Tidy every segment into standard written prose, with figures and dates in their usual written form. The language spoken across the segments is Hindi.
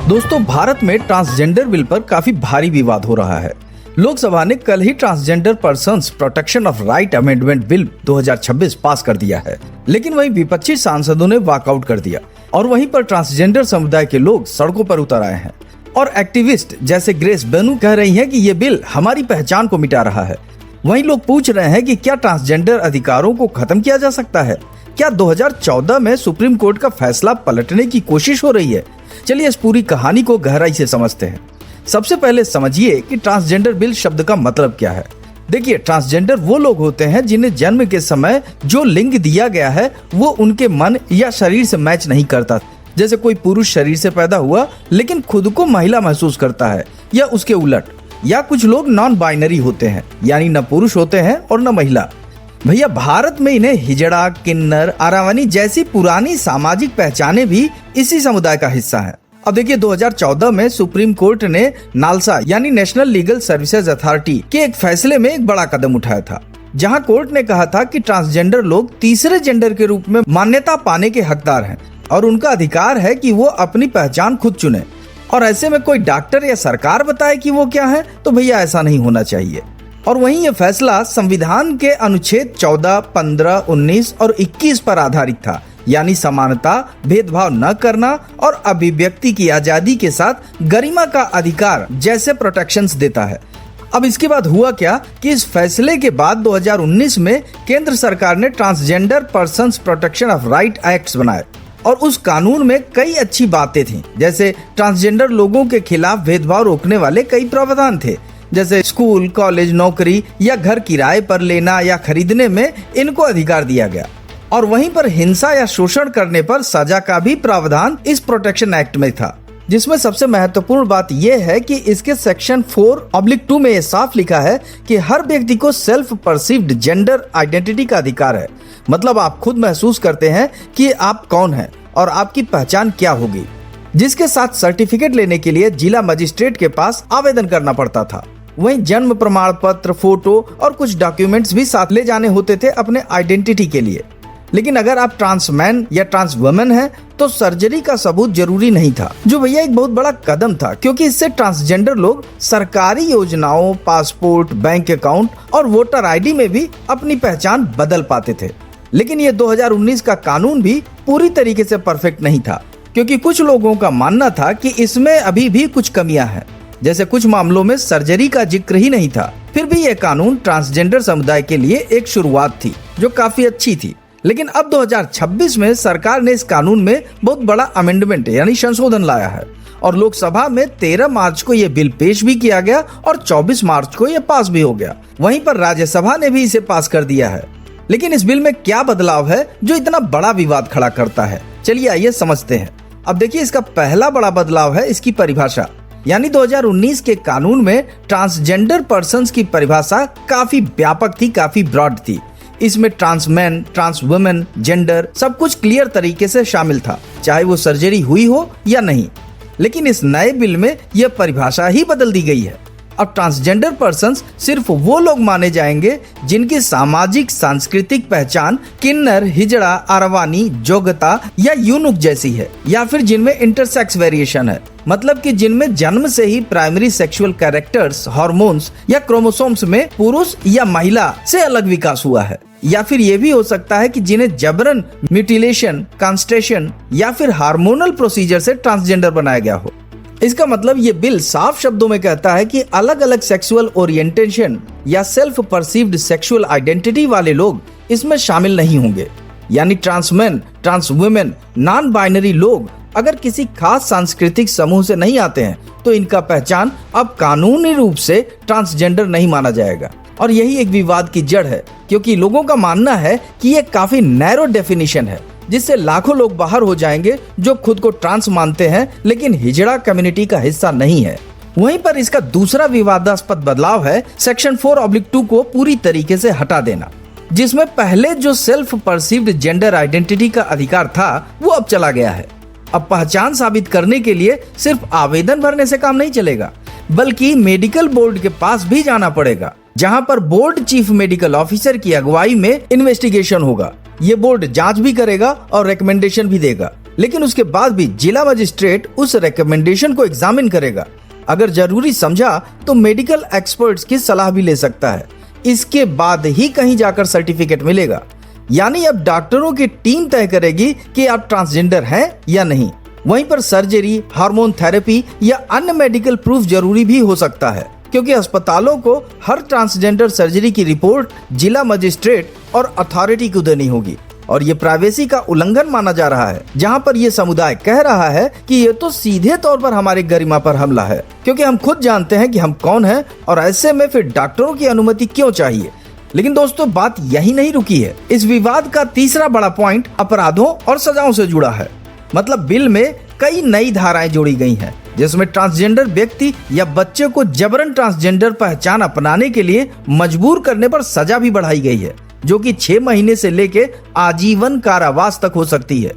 दोस्तों, भारत में ट्रांसजेंडर बिल पर काफी भारी विवाद हो रहा है। लोकसभा ने कल ही transgender persons protection of right amendment bill 2026 pass कर दिया है, लेकिन वहीं विपक्षी सांसदों ने वॉकआउट कर दिया और वहीं पर ट्रांसजेंडर समुदाय के लोग सड़कों पर उतर आए हैं और एक्टिविस्ट जैसे ग्रेस बेनू कह रही हैं कि ये बिल हमारी पहचान को मिटा रहा है। वहीं लोग पूछ रहे हैं कि क्या ट्रांसजेंडर अधिकारों को खत्म किया जा सकता है? क्या 2014 में सुप्रीम कोर्ट का फैसला पलटने की कोशिश हो रही है? चलिए इस पूरी कहानी को गहराई से समझते हैं। सबसे पहले समझिए कि ट्रांसजेंडर बिल शब्द का मतलब क्या है। देखिए, ट्रांसजेंडर वो लोग होते हैं जिन्हें जन्म के समय जो लिंग दिया गया है वो उनके मन या शरीर से मैच नहीं करता। जैसे कोई पुरुष शरीर से पैदा हुआ लेकिन खुद को महिला महसूस करता है, या उसके उलट। या कुछ लोग नॉन बाइनरी होते हैं, यानी न पुरुष होते हैं और न महिला। भैया, भारत में इन्हें हिजड़ा, किन्नर, आरावनी जैसी पुरानी सामाजिक पहचाने भी इसी समुदाय का हिस्सा है। अब देखिए, 2014 में सुप्रीम कोर्ट ने नालसा यानी नेशनल लीगल सर्विसेज अथॉरिटी के एक फैसले में एक बड़ा कदम उठाया था, जहां कोर्ट ने कहा था कि ट्रांसजेंडर लोग तीसरे जेंडर के रूप में मान्यता पाने के हकदार हैं और उनका अधिकार है कि वो अपनी पहचान खुद चुने। और ऐसे में कोई डॉक्टर या सरकार बताए कि वो क्या है, तो भैया ऐसा नहीं होना चाहिए। और वहीं ये फैसला संविधान के अनुच्छेद 14, 15, 19 और 21 पर आधारित था, यानी समानता, भेदभाव न करना और अभिव्यक्ति की आजादी के साथ गरिमा का अधिकार जैसे प्रोटेक्शंस देता है। अब इसके बाद हुआ क्या कि इस फैसले के बाद 2019 में केंद्र सरकार ने transgender persons protection of right acts बनाए और उस कानून में कई अच्छी बातें थी। जैसे ट्रांसजेंडर लोगों के खिलाफ भेदभाव रोकने वाले कई प्रावधान थे, जैसे स्कूल, कॉलेज, नौकरी या घर किराए पर लेना या खरीदने में इनको अधिकार दिया गया। और वहीं पर हिंसा या शोषण करने पर सजा का भी प्रावधान इस प्रोटेक्शन एक्ट में था, जिसमें सबसे महत्वपूर्ण बात यह है कि इसके सेक्शन 4/2 में ये साफ लिखा है कि हर व्यक्ति को सेल्फ परसीव्ड जेंडर आइडेंटिटी का अधिकार है। मतलब आप खुद महसूस करते हैं कि आप कौन हैं और आपकी पहचान क्या होगी, जिसके साथ सर्टिफिकेट लेने के लिए जिला मजिस्ट्रेट के पास आवेदन करना पड़ता था। वहीं जन्म प्रमाण पत्र, फोटो और कुछ डॉक्यूमेंट्स भी साथ ले जाने होते थे अपने आइडेंटिटी के लिए। लेकिन अगर आप ट्रांसमैन या ट्रांस वुमेन हैं तो सर्जरी का सबूत जरूरी नहीं था, जो भैया एक बहुत बड़ा कदम था, क्योंकि इससे ट्रांसजेंडर लोग सरकारी योजनाओं, पासपोर्ट, बैंक अकाउंट और वोटर आईडी में भी अपनी पहचान बदल पाते थे। लेकिन ये 2019 का कानून भी पूरी तरीके से परफेक्ट नहीं था, क्योंकि कुछ लोगों का मानना था कि इसमें अभी भी कुछ कमियां हैं। जैसे कुछ मामलों में सर्जरी का जिक्र ही नहीं था। फिर भी ये कानून ट्रांसजेंडर समुदाय के लिए एक शुरुआत थी जो काफी अच्छी थी। लेकिन अब 2026 में सरकार ने इस कानून में बहुत बड़ा अमेंडमेंट यानी संशोधन लाया है और लोकसभा में 13 मार्च को ये बिल पेश भी किया गया और 24 मार्च को ये पास भी हो गया। वहीं पर राज्यसभा ने भी इसे पास कर दिया है। लेकिन इस बिल में क्या बदलाव है जो इतना बड़ा विवाद खड़ा करता है? चलिए आइए समझते हैं। अब देखिए, इसका पहला बड़ा बदलाव है इसकी परिभाषा। यानी 2019 के कानून में ट्रांसजेंडर पर्सन्स की परिभाषा काफी व्यापक थी, काफी ब्रॉड थी। इसमें ट्रांसमैन, ट्रांस वुमेन, जेंडर सब कुछ क्लियर तरीके से शामिल था, चाहे वो सर्जरी हुई हो या नहीं। लेकिन इस नए बिल में यह परिभाषा ही बदल दी गई है। अब ट्रांसजेंडर पर्सन्स सिर्फ वो लोग माने जाएंगे जिनकी सामाजिक सांस्कृतिक पहचान किन्नर, हिजड़ा, आरवानी, जोगता या यूनुक जैसी है, या फिर जिनमें इंटरसेक्स वेरिएशन है। मतलब कि जिनमें जन्म से ही प्राइमरी सेक्सुअल कैरेक्टर्स, हार्मोन्स या क्रोमोसोम्स में पुरुष या महिला से अलग विकास हुआ है। या फिर ये भी हो सकता है कि जिन्हें जबरन म्यूटिलेशन, कांस्ट्रेशन या फिर हार्मोनल प्रोसीजर से ट्रांसजेंडर बनाया गया हो। इसका मतलब ये बिल साफ शब्दों में कहता है कि अलग अलग सेक्सुअल ओरिएंटेशन या सेल्फ परसीव्ड सेक्सुअल आइडेंटिटी वाले लोग इसमें शामिल नहीं होंगे। यानी transman, trans women, non binary लोग अगर किसी खास सांस्कृतिक समूह से नहीं आते हैं तो इनका पहचान अब कानूनी रूप से ट्रांसजेंडर नहीं माना जाएगा। और यही एक विवाद की जड़ है, क्योंकि लोगों का मानना है कि ये काफी नैरो डेफिनेशन है, जिससे लाखों लोग बाहर हो जाएंगे जो खुद को ट्रांस मानते हैं लेकिन हिजड़ा कम्युनिटी का हिस्सा नहीं है। वहीं पर इसका दूसरा विवादास्पद बदलाव है सेक्शन 4/2 को पूरी तरीके से हटा देना, जिसमें पहले जो सेल्फ परसीव्ड जेंडर आइडेंटिटी का अधिकार था वो अब चला गया है। अब पहचान साबित करने के लिए सिर्फ आवेदन भरने से काम नहीं चलेगा, बल्कि मेडिकल बोर्ड के पास भी जाना पड़ेगा, जहां पर बोर्ड चीफ मेडिकल ऑफिसर की अगुवाई में इन्वेस्टिगेशन होगा। ये बोर्ड जांच भी करेगा और रिकमेंडेशन भी देगा। लेकिन उसके बाद भी जिला मजिस्ट्रेट उस रिकमेंडेशन को एग्जामिन करेगा। अगर जरूरी समझा तो मेडिकल एक्सपर्ट्स की सलाह भी ले सकता है। इसके बाद ही कहीं जाकर सर्टिफिकेट मिलेगा। यानी अब डॉक्टरों की टीम तय करेगी कि आप ट्रांसजेंडर हैं या नहीं। वहीं पर सर्जरी, हार्मोन थेरेपी या अन्य मेडिकल प्रूफ जरूरी भी हो सकता है, क्योंकि अस्पतालों को हर ट्रांसजेंडर सर्जरी की रिपोर्ट जिला मजिस्ट्रेट और अथॉरिटी को देनी होगी। और ये प्राइवेसी का उल्लंघन माना जा रहा है, जहां पर ये समुदाय कह रहा है कि ये तो सीधे तौर पर हमारी गरिमा पर हमला है, क्योंकि हम खुद जानते हैं कि हम कौन हैं और ऐसे में फिर डॉक्टरों की अनुमति क्यों चाहिए। लेकिन दोस्तों, बात यही नहीं रुकी है। इस विवाद का तीसरा बड़ा पॉइंट अपराधों और सजाओं से जुड़ा है। मतलब बिल में कई नई धाराएं जोड़ी गई हैं, जिसमें ट्रांसजेंडर व्यक्ति या बच्चे को जबरन ट्रांसजेंडर पहचान अपनाने के लिए मजबूर करने पर सजा भी बढ़ाई गई है, जो कि 6 महीने से लेके आजीवन कारावास तक हो सकती है।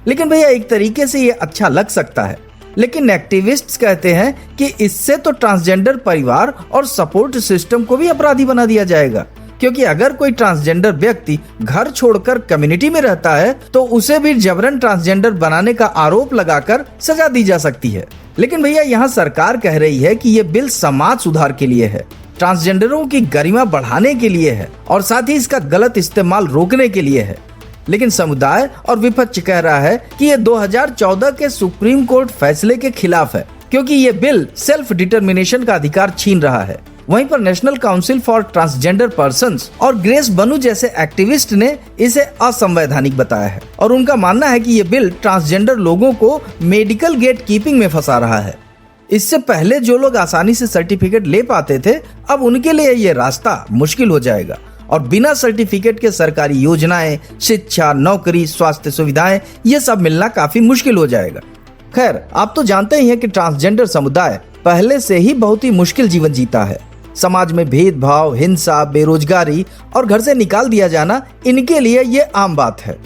लेकिन भैया, एक तरीके से ये अच्छा लग सकता है, लेकिन एक्टिविस्ट्स कहते हैं कि इससे तो ट्रांसजेंडर परिवार और सपोर्ट सिस्टम को भी अपराधी बना दिया जाएगा, क्योंकि अगर कोई ट्रांसजेंडर व्यक्ति घर छोड़कर कम्युनिटी में रहता है तो उसे भी जबरन ट्रांसजेंडर बनाने का आरोप लगाकर सजा दी जा सकती है। लेकिन भैया, यहाँ सरकार कह रही है कि ये बिल समाज सुधार के लिए है, ट्रांसजेंडरों की गरिमा बढ़ाने के लिए है और साथ ही इसका गलत इस्तेमाल रोकने के लिए है। लेकिन समुदाय और विपक्ष कह रहा है कि ये 2014 के सुप्रीम कोर्ट फैसले के खिलाफ है, क्योंकि ये बिल सेल्फ डिटर्मिनेशन का अधिकार छीन रहा है। वहीं पर national council for transgender persons और ग्रेस बनू जैसे एक्टिविस्ट ने इसे असंवैधानिक बताया है और उनका मानना है कि ये बिल ट्रांसजेंडर लोगों को मेडिकल गेट कीपिंग में फंसा रहा है। इससे पहले जो लोग आसानी से सर्टिफिकेट ले पाते थे, अब उनके लिए ये रास्ता मुश्किल हो जाएगा और बिना सर्टिफिकेट के सरकारी योजनाएं, शिक्षा, नौकरी, स्वास्थ्य सुविधाएं, ये सब मिलना काफी मुश्किल हो जाएगा। खैर, आप तो जानते ही हैं कि ट्रांसजेंडर समुदाय पहले से ही बहुत ही मुश्किल जीवन जीता है। समाज में भेदभाव, हिंसा, बेरोजगारी और घर से निकाल दिया जाना इनके लिए ये आम बात है।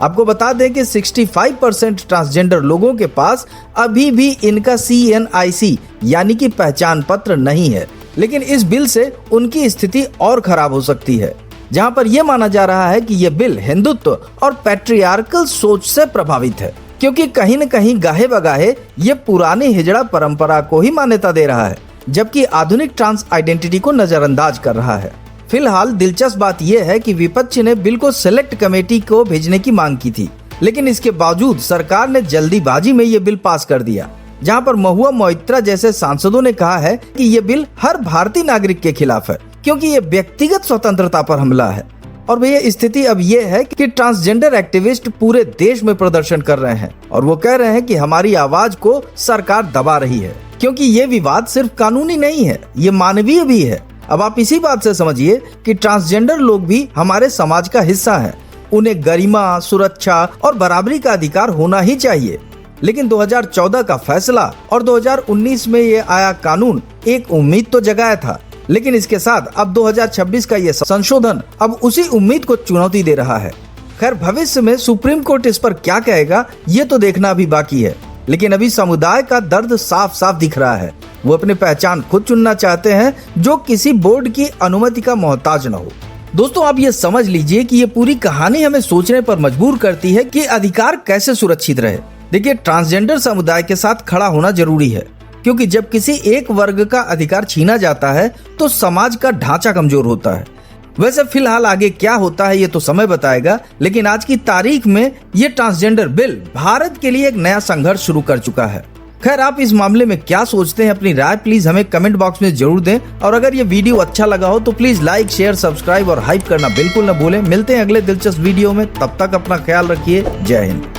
आपको बता दें कि 65% ट्रांसजेंडर लोगों के पास अभी भी इनका CNIC यानी कि पहचान पत्र नहीं है। लेकिन इस बिल से उनकी स्थिति और खराब हो सकती है, जहां पर यह माना जा रहा है कि यह बिल हिंदुत्व और पैट्रियार्कल सोच से प्रभावित है, क्योंकि कहीं न कहीं गाहे बगाहे ये पुरानी हिजड़ा परंपरा को ही मान्यता दे रहा है, जबकि आधुनिक ट्रांस आइडेंटिटी को नजरअंदाज कर रहा है। फिलहाल दिलचस्प बात यह है कि विपक्ष ने बिल को सेलेक्ट कमेटी को भेजने की मांग की थी, लेकिन इसके बावजूद सरकार ने जल्दीबाजी में ये बिल पास कर दिया, जहां पर महुआ मोइत्रा जैसे सांसदों ने कहा है कि ये बिल हर भारतीय नागरिक के खिलाफ है, क्योंकि ये व्यक्तिगत स्वतंत्रता पर हमला है। और भैया, स्थिति अब ये है कि ट्रांसजेंडर एक्टिविस्ट पूरे देश में प्रदर्शन कर रहे हैं और वो कह रहे हैं कि हमारी आवाज को सरकार दबा रही है, क्योंकि ये विवाद सिर्फ कानूनी नहीं है, ये मानवीय भी है। अब आप इसी बात से समझिए कि ट्रांसजेंडर लोग भी हमारे समाज का हिस्सा हैं। उन्हें गरिमा, सुरक्षा और बराबरी का अधिकार होना ही चाहिए। लेकिन 2014 का फैसला और 2019 में ये आया कानून एक उम्मीद तो जगाया था, लेकिन इसके साथ अब 2026 का ये संशोधन अब उसी उम्मीद को चुनौती दे रहा है। खैर, भविष्य में सुप्रीम कोर्ट इस पर क्या कहेगा ये तो देखना अभी बाकी है, लेकिन अभी समुदाय का दर्द साफ साफ दिख रहा है। वो अपनी पहचान खुद चुनना चाहते हैं, जो किसी बोर्ड की अनुमति का मोहताज न हो। दोस्तों, आप ये समझ लीजिए कि ये पूरी कहानी हमें सोचने पर मजबूर करती है कि अधिकार कैसे सुरक्षित रहे। देखिए, ट्रांसजेंडर समुदाय के साथ खड़ा होना जरूरी है, क्योंकि जब किसी एक वर्ग का अधिकार छीना जाता है तो समाज का ढांचा कमजोर होता है। वैसे फिलहाल आगे क्या होता है ये तो समय बताएगा, लेकिन आज की तारीख में ये ट्रांसजेंडर बिल भारत के लिए एक नया संघर्ष शुरू कर चुका है। खैर, आप इस मामले में क्या सोचते हैं, अपनी राय प्लीज हमें कमेंट बॉक्स में जरूर दें। और अगर ये वीडियो अच्छा लगा हो तो प्लीज लाइक, शेयर, सब्सक्राइब और हाइप करना बिल्कुल न भूलें। मिलते हैं अगले दिलचस्प वीडियो में, तब तक अपना ख्याल रखिए। जय हिंद।